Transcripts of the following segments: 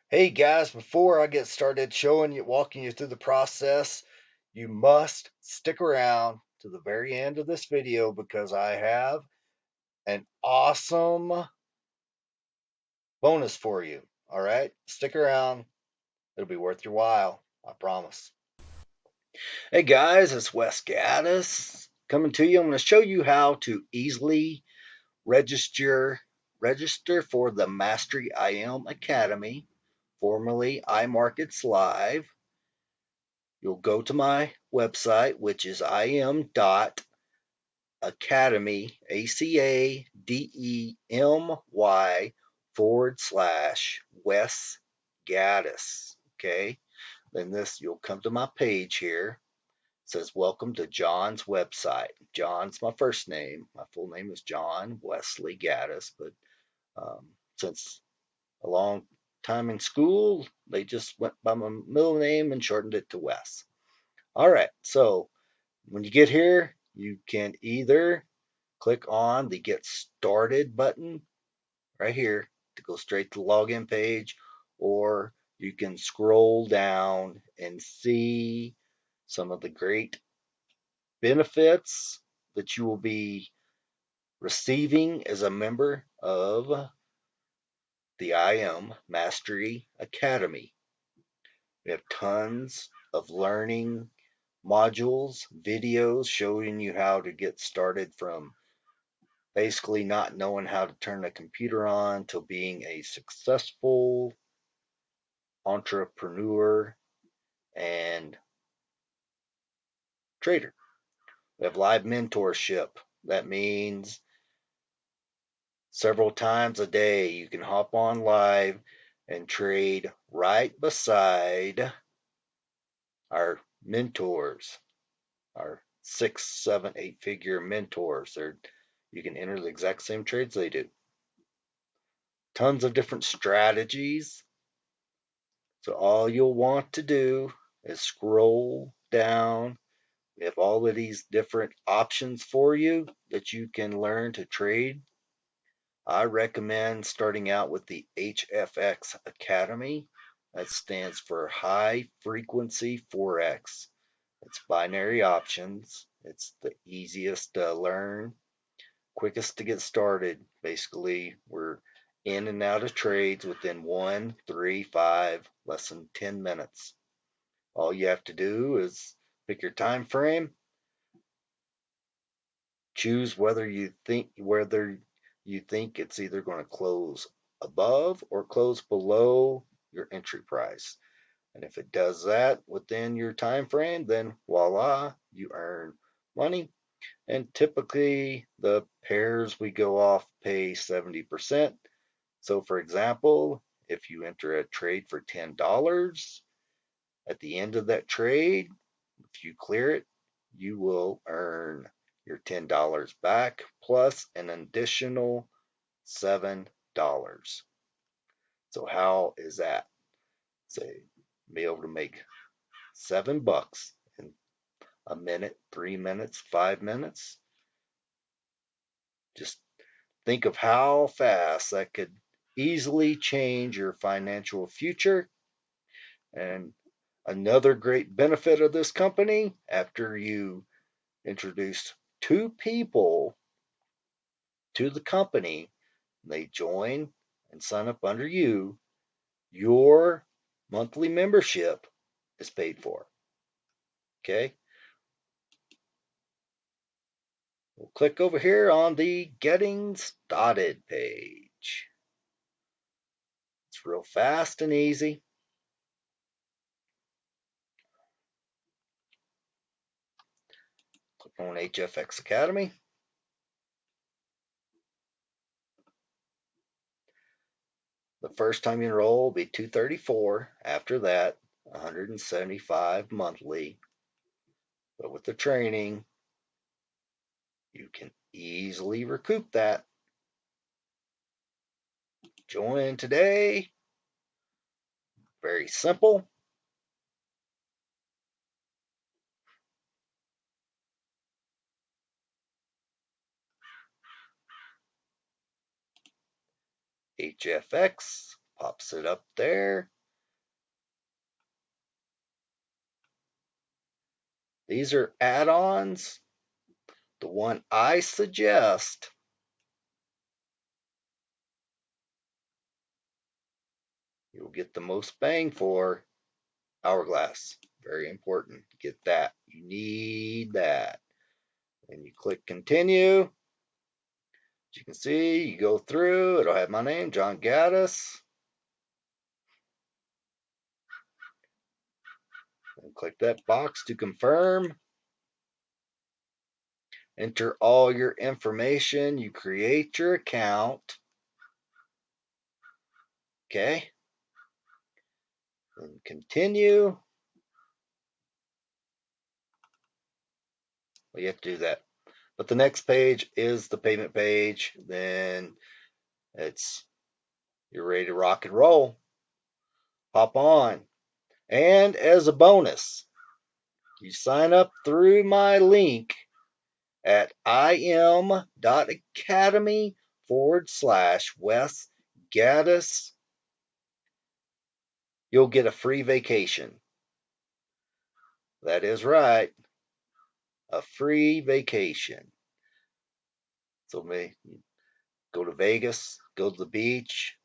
Hey guys, before I get started walking you through the process, you must stick around to the very end of this video because I have an awesome bonus for you. All right, stick around. It'll be worth your while. I promise. Hey guys, it's Wes Gaddis coming to you. I'm going to show you how to easily register for the Mastery IM Academy, formerly IMARKETSLIVE. You'll go to my website, which is im.academy, ACADEMY /Wes Gaddis. Okay. Then you'll come to my page here. It says, Welcome to John's website. John's my first name. My full name is John Wesley Gaddis, but since a long time in school, they just went by my middle name and shortened it to Wes. All right, so when you get here, you can either click on the Get Started button right here to go straight to the login page, or you can scroll down and see some of the great benefits that you will be receiving as a member of the IM Mastery Academy. We have tons of learning modules, videos showing you how to get started from basically not knowing how to turn a computer on to being a successful entrepreneur and trader. We have live mentorship. That means several times a day you can hop on live and trade right beside our mentors, our 6, 7, 8 figure mentors. You can enter the exact same trades they do. Tons of different strategies. So all you'll want to do is scroll down. We have all of these different options for you that you can learn to trade. I recommend starting out with the HFX Academy. That stands for High Frequency Forex. It's binary options. It's the easiest to learn, quickest to get started. Basically, we're in and out of trades within 1, 3, 5, less than 10 minutes. All you have to do is pick your time frame, choose whether you think it's either going to close above or close below your entry price. And if it does that within your time frame, then voila, you earn money. And typically the pairs we go off pay 70%. So for example, if you enter a trade for $10, at the end of that trade, if you clear it, you will earn your $10 back plus an additional $7. So how is that? Say, be able to make $7 in a minute, 3 minutes, 5 minutes. Just think of how fast that could easily change your financial future. And another great benefit of this company, after you introduce 2 people to the company, they join and sign up under you, your monthly membership is paid for. Okay? We'll click over here on the Getting Started page. It's real fast and easy. Click on HFX Academy. The first time you enroll will be $234. After that, $175 monthly. But with the training, you can easily recoup that. Join today. Very simple. HFX pops it up there. These are add-ons. The one I suggest, you'll get the most bang for, hourglass. Very important. Get that. You need that. And you click continue. As you can see, you go through. It'll have my name, John Gaddis. And click that box to confirm. Enter all your information. You create your account. Okay. And continue. Well, you have to do that. But the next page is the payment page. Then you're ready to rock and roll. Hop on. And as a bonus, you sign up through my link at im.academy/Wes Gaddis. You'll get a free vacation. That is right. A free vacation. So maybe go to Vegas, go to the beach,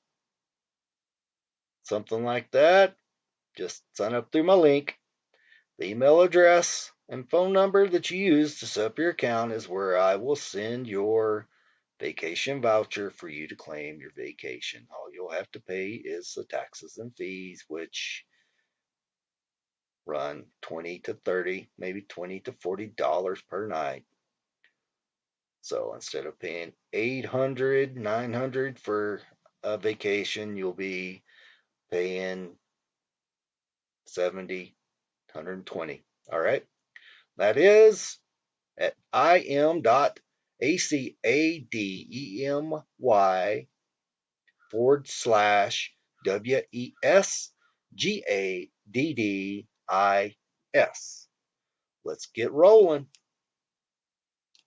something like that. Just sign up through my link. The email address and phone number that you use to set up your account is where I will send your vacation voucher for you to claim your vacation. All you'll have to pay is the taxes and fees, which run 20 to 30, maybe 20 to $40 per night. So instead of paying 800, 900 for a vacation, you'll be paying 70, 120. All right. That is at im.academy/WESGADDIS. Let's get rolling.